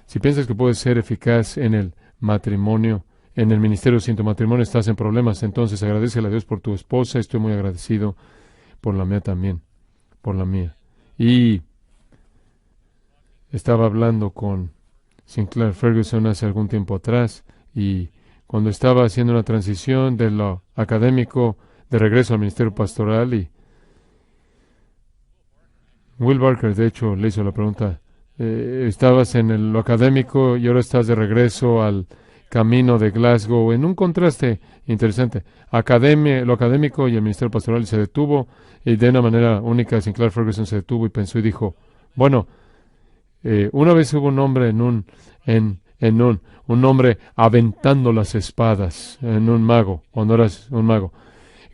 Si piensas que puedes ser eficaz en el matrimonio, en el ministerio sin tu matrimonio, estás en problemas. Entonces agradécele a Dios por tu esposa. Estoy muy agradecido por la mía también, por la mía. Y estaba hablando con Sinclair Ferguson hace algún tiempo atrás, y cuando estaba haciendo una transición de lo académico de regreso al ministerio pastoral, y Will Barker, de hecho, le hizo la pregunta, estabas en lo académico y ahora estás de regreso al camino de Glasgow, en un contraste interesante. Lo académico y el ministerio pastoral se detuvo, y de una manera única Sinclair Ferguson se detuvo y pensó y dijo, bueno, una vez hubo un hombre un hombre aventando las espadas en un mago, cuando eras un mago.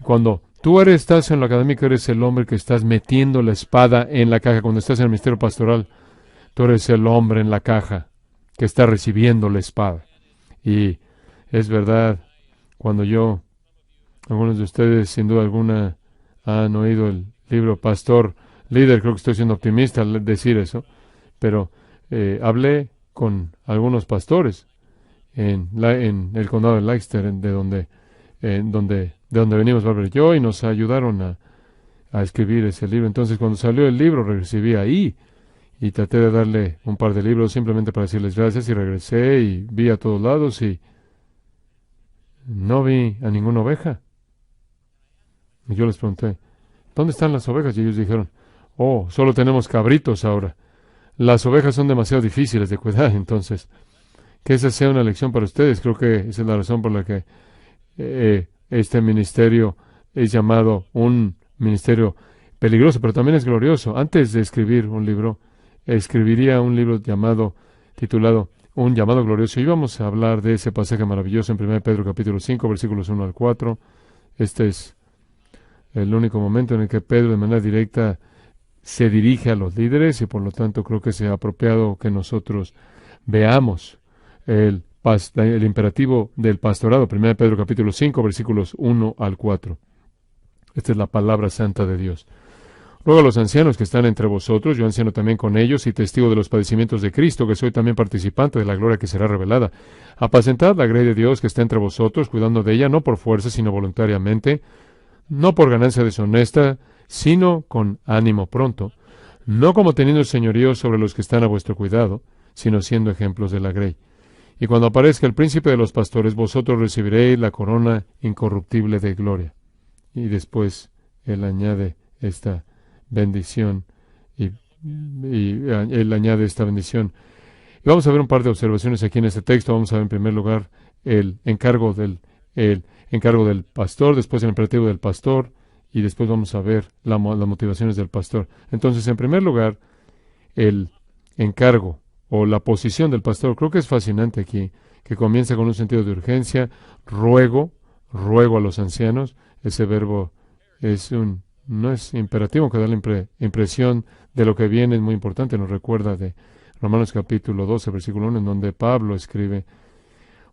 Cuando estás en lo académico, eres el hombre que estás metiendo la espada en la caja. Cuando estás en el ministerio pastoral, tú eres el hombre en la caja que está recibiendo la espada. Y es verdad, algunos de ustedes sin duda alguna han oído el libro Pastor Líder, creo que estoy siendo optimista al decir eso, pero hablé con algunos pastores en el condado de Leicester, de donde venimos Barbara y yo, y nos ayudaron a escribir ese libro. Entonces, cuando salió el libro, recibí ahí y traté de darle un par de libros simplemente para decirles gracias, y regresé y vi a todos lados y no vi a ninguna oveja. Y yo les pregunté, ¿dónde están las ovejas? Y ellos dijeron, oh, solo tenemos cabritos ahora. Las ovejas son demasiado difíciles de cuidar. Entonces, que esa sea una lección para ustedes. Creo que esa es la razón por la que este ministerio es llamado un ministerio peligroso, pero también es glorioso. Antes de escribir un libro, escribiría un libro titulado Un llamado glorioso. Y vamos a hablar de ese pasaje maravilloso en 1 Pedro capítulo 5, versículos 1 al 4. Este es el único momento en el que Pedro de manera directa se dirige a los líderes, y por lo tanto creo que es apropiado que nosotros veamos el imperativo del pastorado. 1 Pedro capítulo 5, versículos 1 al 4. Esta es la palabra santa de Dios. Luego a los ancianos que están entre vosotros, yo anciano también con ellos y testigo de los padecimientos de Cristo, que soy también participante de la gloria que será revelada. Apacentad la grey de Dios que está entre vosotros, cuidando de ella, no por fuerza, sino voluntariamente, no por ganancia deshonesta, sino con ánimo pronto, no como teniendo señorío sobre los que están a vuestro cuidado, sino siendo ejemplos de la grey. Y cuando aparezca el príncipe de los pastores, vosotros recibiréis la corona incorruptible de gloria. Y después él añade esta bendición, y él añade esta bendición. Y vamos a ver un par de observaciones aquí en este texto. Vamos a ver en primer lugar el encargo del pastor, después el imperativo del pastor, y después vamos a ver las motivaciones del pastor. Entonces, en primer lugar, el encargo o la posición del pastor. Creo que es fascinante aquí, que comienza con un sentido de urgencia. Ruego a los ancianos. Ese verbo no es imperativo, que da la impresión de lo que viene, es muy importante. Nos recuerda de Romanos capítulo 12, versículo 1, en donde Pablo escribe: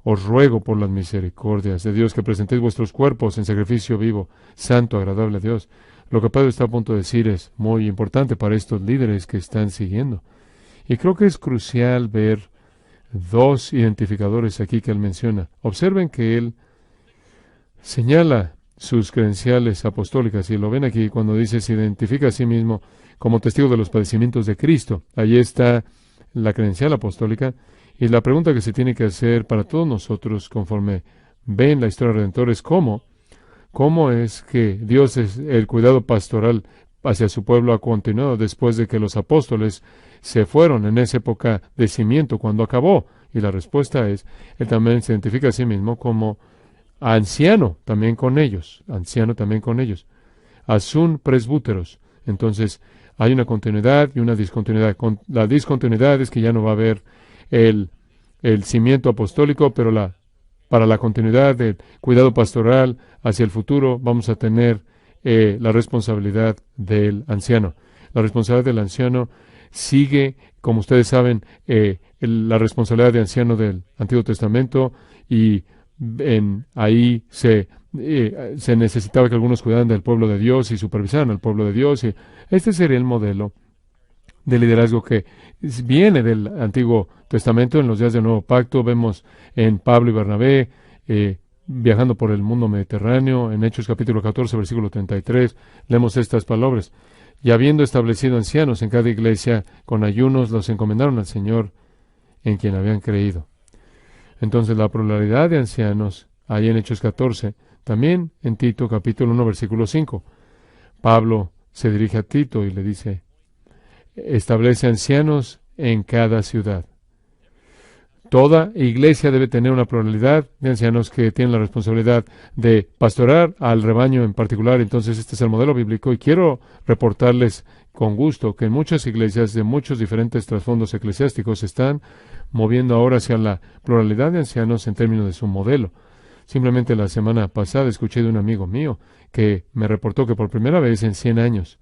os ruego por las misericordias de Dios que presentéis vuestros cuerpos en sacrificio vivo, santo, agradable a Dios. Lo que Pedro está a punto de decir es muy importante para estos líderes que están siguiendo. Y creo que es crucial ver dos identificadores aquí que él menciona. Observen que él señala sus credenciales apostólicas, y lo ven aquí cuando dice se identifica a sí mismo como testigo de los padecimientos de Cristo. Allí está la credencial apostólica. Y la pregunta que se tiene que hacer para todos nosotros conforme ven la historia redentora es cómo es que Dios, el cuidado pastoral hacia su pueblo, ha continuado después de que los apóstoles se fueron en esa época de cimiento cuando acabó. Y la respuesta es, él también se identifica a sí mismo como anciano también con ellos, asun presbúteros. Entonces, hay una continuidad y una discontinuidad. La discontinuidad es que ya no va a haber el cimiento apostólico, pero para la continuidad del cuidado pastoral hacia el futuro vamos a tener la responsabilidad del anciano. La responsabilidad del anciano sigue, como ustedes saben, la responsabilidad de anciano del Antiguo Testamento, y ahí se necesitaba que algunos cuidaran del pueblo de Dios y supervisaran al pueblo de Dios. Y este sería el modelo de liderazgo que viene del Antiguo Testamento. En los días del Nuevo Pacto vemos en Pablo y Bernabé viajando por el mundo mediterráneo. En Hechos capítulo 14, versículo 33, leemos estas palabras. Y habiendo establecido ancianos en cada iglesia, con ayunos los encomendaron al Señor en quien habían creído. Entonces la pluralidad de ancianos, ahí en Hechos 14, también en Tito capítulo 1, versículo 5. Pablo se dirige a Tito y le dice, establece ancianos en cada ciudad. Toda iglesia debe tener una pluralidad de ancianos que tienen la responsabilidad de pastorar al rebaño en particular. Entonces, este es el modelo bíblico y quiero reportarles con gusto que en muchas iglesias de muchos diferentes trasfondos eclesiásticos se están moviendo ahora hacia la pluralidad de ancianos en términos de su modelo. Simplemente la semana pasada escuché de un amigo mío que me reportó que por primera vez en 100 años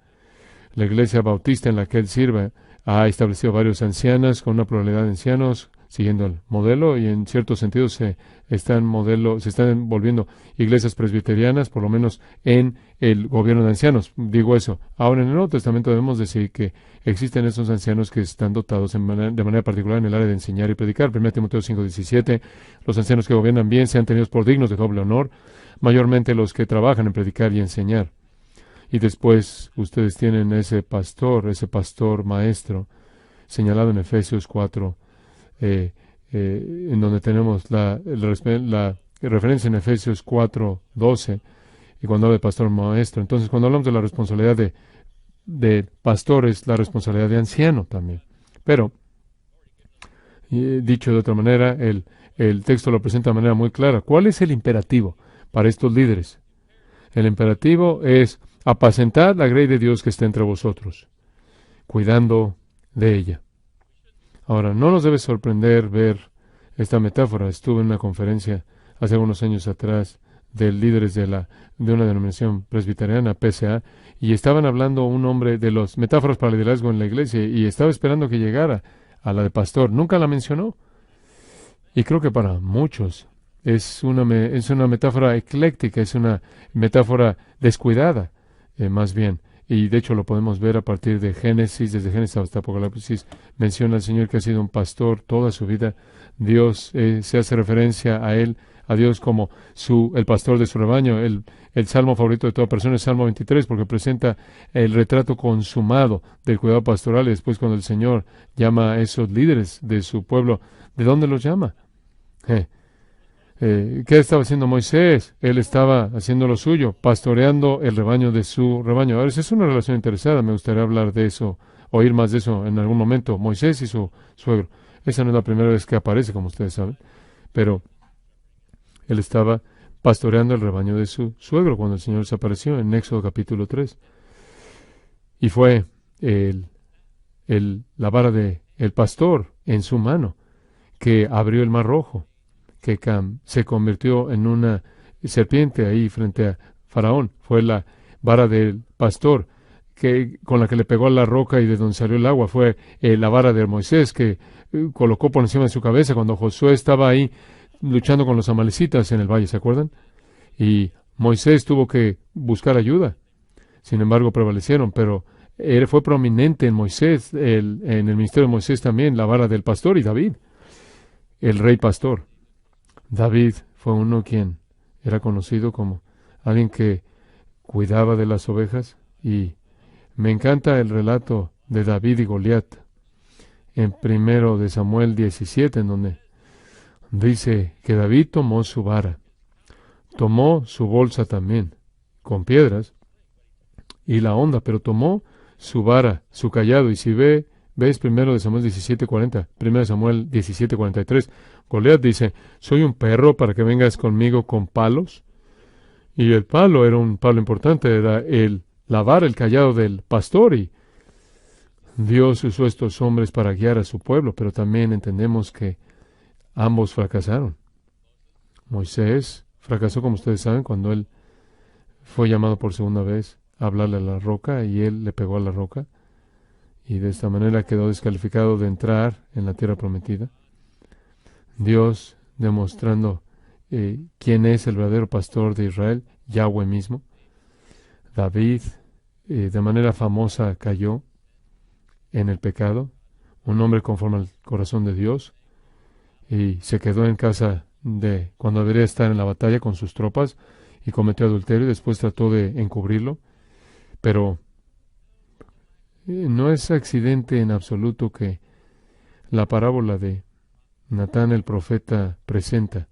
la iglesia bautista en la que él sirve ha establecido varios ancianas con una pluralidad de ancianos siguiendo el modelo, y en cierto sentido se están volviendo iglesias presbiterianas, por lo menos en el gobierno de ancianos. Digo eso. Ahora en el Nuevo Testamento debemos decir que existen esos ancianos que están dotados de manera particular en el área de enseñar y predicar. 1 Timoteo 5:17, los ancianos que gobiernan bien sean tenidos por dignos de doble honor, mayormente los que trabajan en predicar y enseñar. Y después ustedes tienen ese pastor maestro, señalado en Efesios 4, en donde tenemos la referencia en Efesios 4:12, y cuando habla de pastor maestro. Entonces, cuando hablamos de la responsabilidad de pastores, la responsabilidad de anciano también. Pero, dicho de otra manera, el texto lo presenta de manera muy clara. ¿Cuál es el imperativo para estos líderes? El imperativo es apacentar la grey de Dios que está entre vosotros, cuidando de ella. Ahora, no nos debe sorprender ver esta metáfora. Estuve en una conferencia hace algunos años atrás de líderes de una denominación presbiteriana, PSA, y estaban hablando un hombre de las metáforas para el liderazgo en la iglesia, y estaba esperando que llegara a la de pastor. Nunca la mencionó. Y creo que para muchos es una metáfora ecléctica, es una metáfora descuidada, más bien. Y de hecho lo podemos ver a partir de Génesis, desde Génesis hasta Apocalipsis. Menciona al Señor que ha sido un pastor toda su vida. Dios se hace referencia a Él, a Dios como el pastor de su rebaño. El salmo favorito de toda persona es Salmo 23, porque presenta el retrato consumado del cuidado pastoral. Y después, cuando el Señor llama a esos líderes de su pueblo, ¿de dónde los llama? ¿Qué estaba haciendo Moisés? Él estaba haciendo lo suyo, pastoreando el rebaño de su rebaño. Ahora, esa es una relación interesada. Me gustaría hablar de eso, oír más de eso en algún momento. Moisés y su suegro. Esa no es la primera vez que aparece, como ustedes saben. Pero él estaba pastoreando el rebaño de su suegro cuando el Señor se apareció en Éxodo capítulo 3. Y fue la vara del pastor en su mano que abrió el mar rojo, que se convirtió en una serpiente ahí frente a Faraón. Fue la vara del pastor con la que le pegó a la roca y de donde salió el agua. Fue la vara de Moisés que colocó por encima de su cabeza cuando Josué estaba ahí luchando con los amalecitas en el valle, ¿se acuerdan? Y Moisés tuvo que buscar ayuda. Sin embargo, prevalecieron, pero fue prominente en Moisés, en el ministerio de Moisés también, la vara del pastor, y David, el rey pastor. David fue uno quien era conocido como alguien que cuidaba de las ovejas, y me encanta el relato de David y Goliat en 1 de Samuel 17, en donde dice que David tomó su vara, tomó su bolsa también, con piedras, y la honda, pero tomó su vara, su callado, y si ves 1 de Samuel 17:40, 1 de Samuel 17:43, Goliat dice, ¿soy un perro para que vengas conmigo con palos? Y el palo era un palo importante, era la vara, el callado del pastor, y Dios usó estos hombres para guiar a su pueblo, pero también entendemos que ambos fracasaron. Moisés fracasó, como ustedes saben, cuando él fue llamado por segunda vez a hablarle a la roca, y él le pegó a la roca, y de esta manera quedó descalificado de entrar en la tierra prometida. Dios demostrando quién es el verdadero pastor de Israel, Yahweh mismo. David, de manera famosa, cayó en el pecado, un hombre conforme al corazón de Dios, y se quedó en casa de cuando debería estar en la batalla con sus tropas y cometió adulterio y después trató de encubrirlo. Pero no es accidente en absoluto que la parábola de Natán el profeta presenta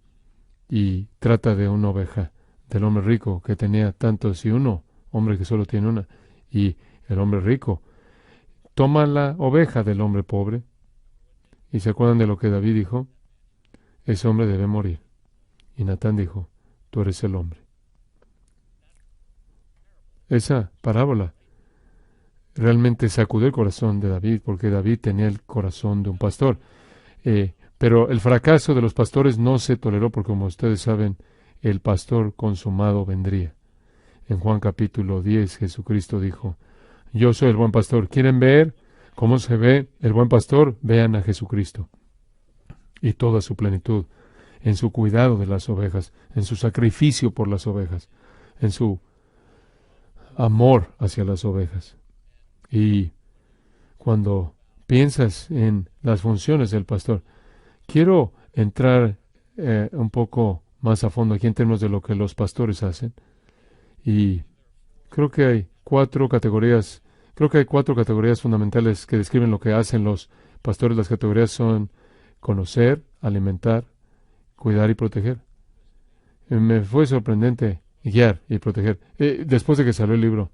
y trata de una oveja del hombre rico que tenía tantos y uno, hombre que solo tiene una, y el hombre rico toma la oveja del hombre pobre. ¿Y se acuerdan de lo que David dijo? Ese hombre debe morir. Y Natán dijo, tú eres el hombre. Esa parábola realmente sacudió el corazón de David, porque David tenía el corazón de un pastor. Pero el fracaso de los pastores no se toleró, porque como ustedes saben, el pastor consumado vendría. En Juan capítulo 10, Jesucristo dijo, yo soy el buen pastor. ¿Quieren ver cómo se ve el buen pastor? Vean a Jesucristo y toda su plenitud, en su cuidado de las ovejas, en su sacrificio por las ovejas, en su amor hacia las ovejas. Y cuando piensas en las funciones del pastor, quiero entrar un poco más a fondo aquí en términos de lo que los pastores hacen. Y creo que hay cuatro categorías fundamentales que describen lo que hacen los pastores. Las categorías son conocer, alimentar, cuidar y proteger. Me fue sorprendente guiar y proteger. Después de que salió el libro,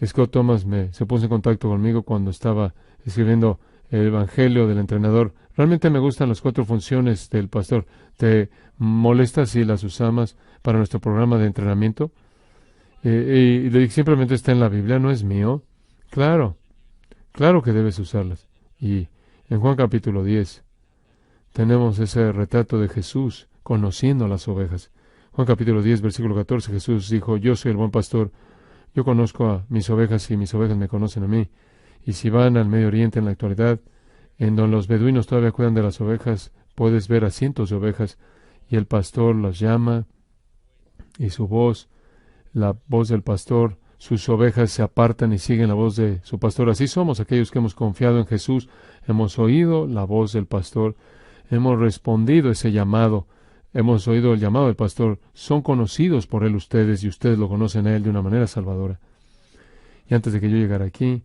Scott Thomas se puso en contacto conmigo cuando estaba escribiendo el Evangelio del Entrenador. Realmente me gustan las cuatro funciones del pastor. ¿Te molesta si las usamos para nuestro programa de entrenamiento? Y le dije, simplemente está en la Biblia, no es mío. Claro, claro que debes usarlas. Y en Juan capítulo 10 tenemos ese retrato de Jesús conociendo a las ovejas. Juan capítulo 10, versículo 14, Jesús dijo, yo soy el buen pastor, yo conozco a mis ovejas y mis ovejas me conocen a mí. Y si van al Medio Oriente en la actualidad, en donde los beduinos todavía cuidan de las ovejas, puedes ver a cientos de ovejas y el pastor las llama y su voz, la voz del pastor, sus ovejas se apartan y siguen la voz de su pastor. Así somos aquellos que hemos confiado en Jesús, hemos oído la voz del pastor, hemos respondido ese llamado, hemos oído el llamado del pastor, son conocidos por él ustedes y ustedes lo conocen a él de una manera salvadora. Y antes de que yo llegara aquí,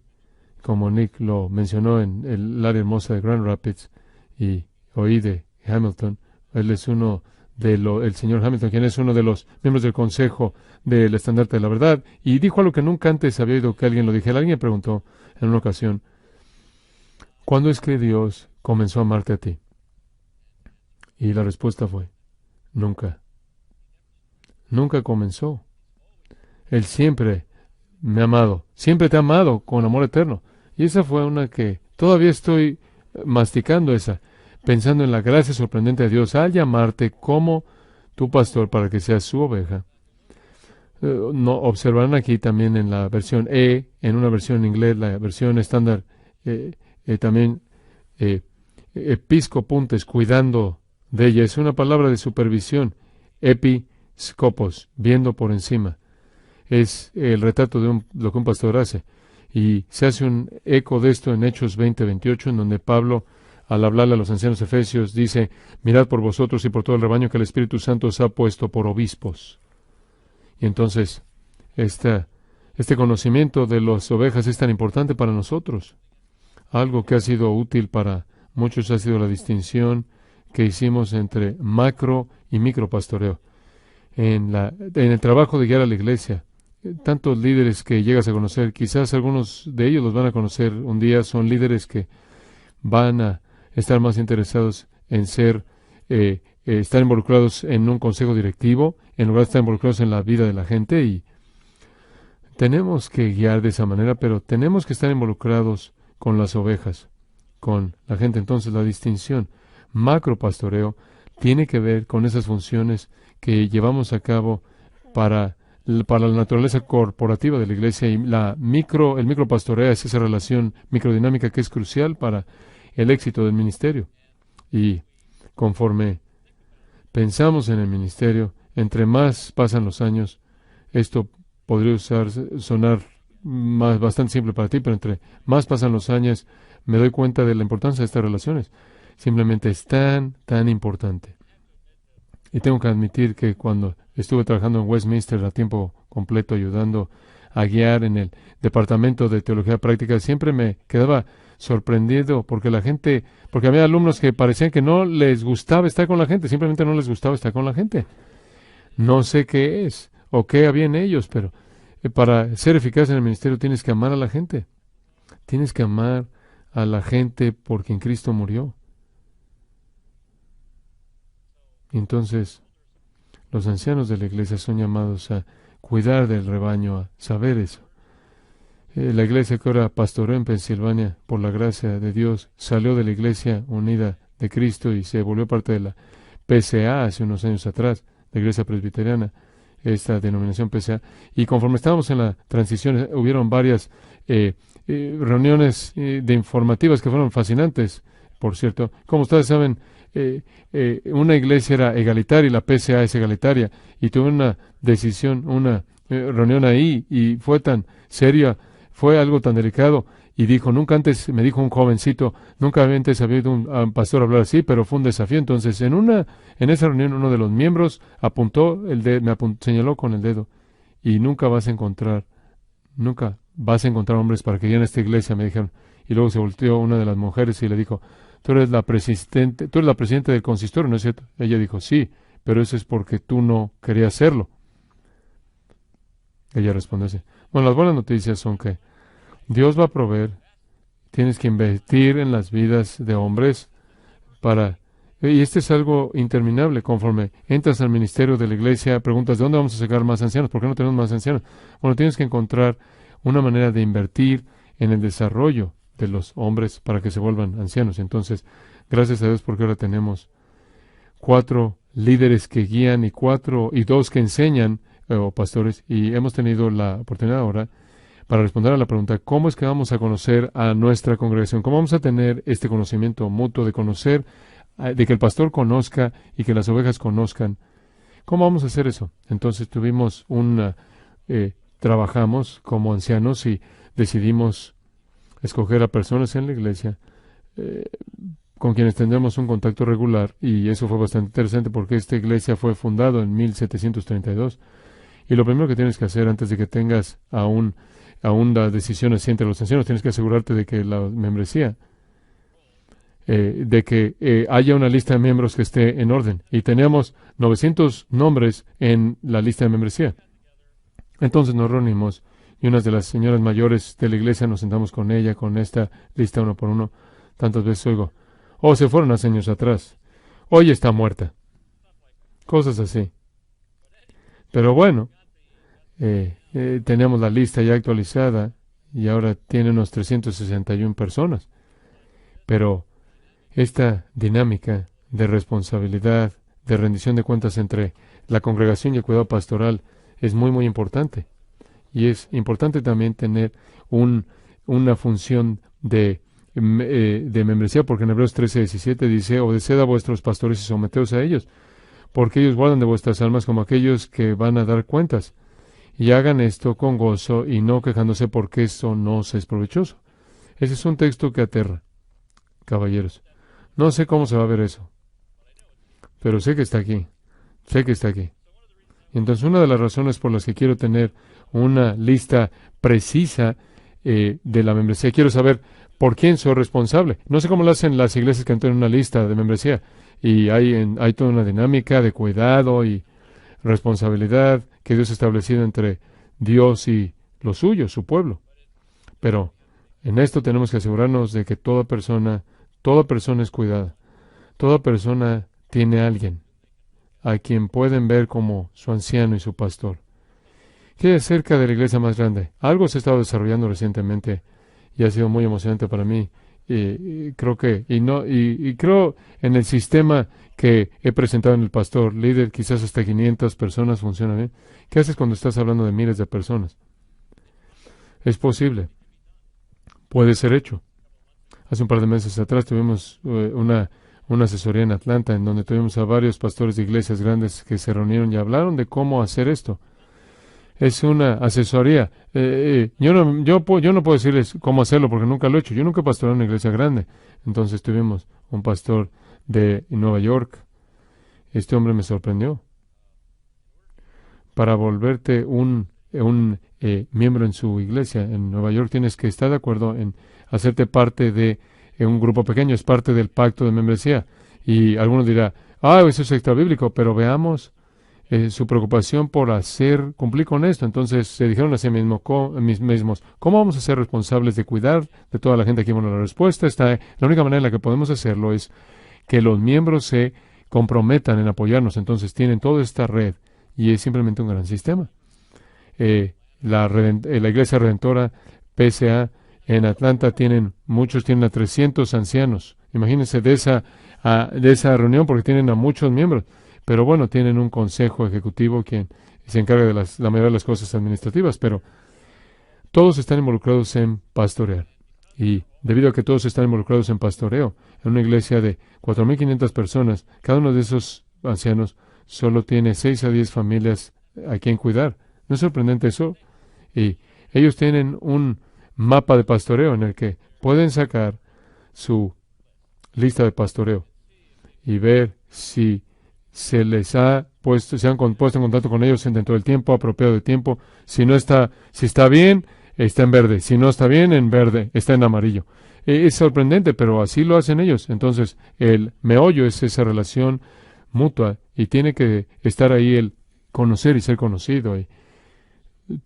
como Nick lo mencionó en el área hermosa de Grand Rapids, y oí de Hamilton, él es el señor Hamilton, quien es uno de los miembros del Consejo del Estandarte de la Verdad, y dijo algo que nunca antes había oído que alguien lo dijera. Alguien me preguntó en una ocasión, ¿cuándo es que Dios comenzó a amarte a ti? Y la respuesta fue, nunca. Nunca comenzó. Él siempre me ha amado, siempre te ha amado con amor eterno. Y esa fue una que todavía estoy masticando pensando en la gracia sorprendente de Dios al llamarte como tu pastor para que seas su oveja. No, observarán aquí también en la versión en una versión en inglés, la versión estándar, también episcopuntes, cuidando de ella. Es una palabra de supervisión. Episcopos, viendo por encima. Es el retrato de lo que un pastor hace. Y se hace un eco de esto en Hechos 20:28, en donde Pablo, al hablarle a los ancianos efesios, dice, mirad por vosotros y por todo el rebaño que el Espíritu Santo os ha puesto por obispos. Y entonces, este conocimiento de las ovejas es tan importante para nosotros. Algo que ha sido útil para muchos ha sido la distinción que hicimos entre macro y micro pastoreo. En el trabajo de guiar a la iglesia, tantos líderes que llegas a conocer, quizás algunos de ellos los van a conocer un día, son líderes que van a estar más interesados en estar involucrados en un consejo directivo, en lugar de estar involucrados en la vida de la gente, y tenemos que guiar de esa manera, pero tenemos que estar involucrados con las ovejas, con la gente. Entonces la distinción macropastoreo tiene que ver con esas funciones que llevamos a cabo para la naturaleza corporativa de la iglesia, y el micropastoreo es esa relación microdinámica que es crucial para el éxito del ministerio. Y conforme pensamos en el ministerio, entre más pasan los años, esto podría sonar bastante simple para ti, pero entre más pasan los años, me doy cuenta de la importancia de estas relaciones. Simplemente es tan importante. Y tengo que admitir que cuando estuve trabajando en Westminster a tiempo completo, ayudando a guiar en el departamento de teología práctica, siempre me quedaba sorprendido porque había alumnos que parecían que no les gustaba estar con la gente, simplemente no les gustaba estar con la gente. No sé qué es o qué había en ellos, pero para ser eficaz en el ministerio tienes que amar a la gente. Tienes que amar a la gente por quien Cristo murió. Entonces, los ancianos de la iglesia son llamados a cuidar del rebaño, a saber eso. La iglesia que ahora pastoreó en Pensilvania, por la gracia de Dios, salió de la Iglesia Unida de Cristo y se volvió parte de la PCA hace unos años atrás, la Iglesia Presbiteriana, esta denominación PCA. Y conforme estábamos en la transición, hubieron varias reuniones de informativas que fueron fascinantes, por cierto. Como ustedes saben, una iglesia era egalitaria y la PCA es egalitaria. Y tuve una decisión, una reunión ahí y fue tan seria, fue algo tan delicado. Y dijo, nunca antes, me dijo un jovencito, nunca antes había oído a un pastor hablar así, pero fue un desafío. Entonces, en esa reunión, uno de los miembros señaló con el dedo, y nunca vas a encontrar hombres para que guíen esta iglesia, me dijeron. Y luego se volteó una de las mujeres y le dijo, tú eres la presidente del consistorio, ¿no es cierto? Ella dijo, sí, pero eso es porque tú no querías hacerlo. Ella respondió así. Bueno, las buenas noticias son que Dios va a proveer. Tienes que invertir en las vidas de hombres y este es algo interminable. Conforme entras al ministerio de la iglesia, preguntas, ¿de dónde vamos a sacar más ancianos? ¿Por qué no tenemos más ancianos? Bueno, tienes que encontrar una manera de invertir en el desarrollo de los hombres para que se vuelvan ancianos. Entonces, gracias a Dios porque ahora tenemos 4 líderes que guían y 2 que enseñan, o pastores, y hemos tenido la oportunidad ahora para responder a la pregunta, ¿cómo es que vamos a conocer a nuestra congregación? ¿Cómo vamos a tener este conocimiento mutuo de conocer, de que el pastor conozca y que las ovejas conozcan? ¿Cómo vamos a hacer eso? Entonces trabajamos como ancianos y decidimos escoger a personas en la iglesia con quienes tendremos un contacto regular, y eso fue bastante interesante porque esta iglesia fue fundada en 1732. Y lo primero que tienes que hacer antes de que tengas aún la decisión así entre los ancianos, tienes que asegurarte de que la membresía, de que haya una lista de miembros que esté en orden. Y teníamos 900 nombres en la lista de membresía. Entonces nos reunimos y unas de las señoras mayores de la iglesia nos sentamos con ella, con esta lista uno por uno. Tantas veces oigo, se fueron hace años atrás. Hoy está muerta. Cosas así. Pero bueno, teníamos la lista ya actualizada y ahora tiene unos 361 personas. Pero esta dinámica de responsabilidad, de rendición de cuentas entre la congregación y el cuidado pastoral es muy, muy importante. Y es importante también tener una función de membresía, porque en Hebreos 13:17 dice, obedeced a vuestros pastores y someteos a ellos, porque ellos guardan de vuestras almas como aquellos que van a dar cuentas. Y hagan esto con gozo y no quejándose porque eso no os es provechoso. Ese es un texto que aterra, caballeros. No sé cómo se va a ver eso, pero sé que está aquí. Sé que está aquí. Y entonces una de las razones por las que quiero tener una lista precisa de la membresía, quiero saber por quién soy responsable. No sé cómo lo hacen las iglesias que tienen una lista de membresía. Y hay toda una dinámica de cuidado y responsabilidad que Dios ha establecido entre Dios y los suyos, su pueblo. Pero en esto tenemos que asegurarnos de que toda persona es cuidada. Toda persona tiene a alguien a quien pueden ver como su anciano y su pastor. ¿Qué es cerca de la iglesia más grande? Algo se ha estado desarrollando recientemente y ha sido muy emocionante para mí. Creo en el sistema que he presentado en el pastor líder, quizás hasta 500 personas funciona bien. ¿Qué haces cuando estás hablando de miles de personas? Es posible, puede ser hecho. Hace un par de meses atrás tuvimos una asesoría en Atlanta en donde tuvimos a varios pastores de iglesias grandes que se reunieron y hablaron de cómo hacer esto. Es una asesoría. Yo no puedo decirles cómo hacerlo porque nunca lo he hecho. Yo nunca he pastoreado una iglesia grande. Entonces tuvimos un pastor de Nueva York. Este hombre me sorprendió. Para volverte un miembro en su iglesia en Nueva York tienes que estar de acuerdo en hacerte parte de un grupo pequeño. Es parte del pacto de membresía. Y algunos dirán, eso es extra bíblico, pero veamos su preocupación por cumplir con esto. Entonces se dijeron a sí mismos, ¿cómo vamos a ser responsables de cuidar de toda la gente aquí? Bueno, la respuesta está, la única manera en la que podemos hacerlo es que los miembros se comprometan en apoyarnos. Entonces tienen toda esta red y es simplemente un gran sistema. La Iglesia Redentora PSA en Atlanta muchos tienen a 300 ancianos. Imagínense de esa reunión porque tienen a muchos miembros. Pero bueno, tienen un consejo ejecutivo quien se encarga de la mayoría de las cosas administrativas, pero todos están involucrados en pastorear. Y debido a que todos están involucrados en pastoreo, en una iglesia de 4.500 personas, cada uno de esos ancianos solo tiene 6 a 10 familias a quien cuidar. ¿No es sorprendente eso? Y ellos tienen un mapa de pastoreo en el que pueden sacar su lista de pastoreo y ver si se han puesto en contacto con ellos dentro del tiempo apropiado de tiempo. Si está bien, está en verde. Si no está bien, en verde, está en amarillo. Es sorprendente, pero así lo hacen ellos. Entonces, el meollo es esa relación mutua y tiene que estar ahí el conocer y ser conocido. Y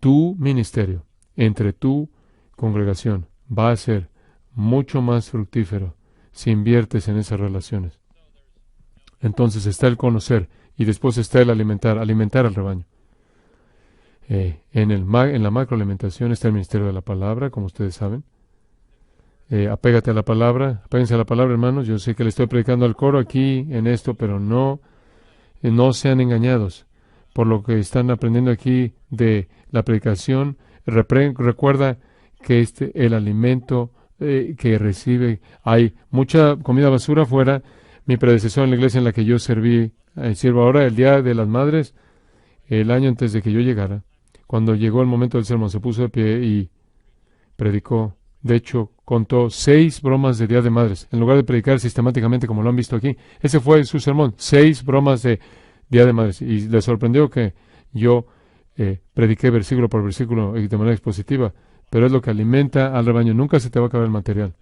tu ministerio entre tu congregación va a ser mucho más fructífero si inviertes en esas relaciones. Entonces está el conocer y después está el alimentar al rebaño. En la macroalimentación está el ministerio de la palabra, como ustedes saben. Apégate a la palabra, apéguense a la palabra, hermanos. Yo sé que le estoy predicando al coro aquí en esto, pero no sean engañados por lo que están aprendiendo aquí de la predicación. Recuerda que el alimento que recibe, hay mucha comida basura afuera. Mi predecesor en la iglesia en la que yo sirvo ahora, el Día de las Madres, el año antes de que yo llegara, cuando llegó el momento del sermón, se puso de pie y predicó. De hecho, contó 6 bromas de Día de Madres, en lugar de predicar sistemáticamente como lo han visto aquí. Ese fue su sermón, 6 bromas de Día de Madres. Y le sorprendió que yo prediqué versículo por versículo de manera expositiva, pero es lo que alimenta al rebaño. Nunca se te va a acabar el material.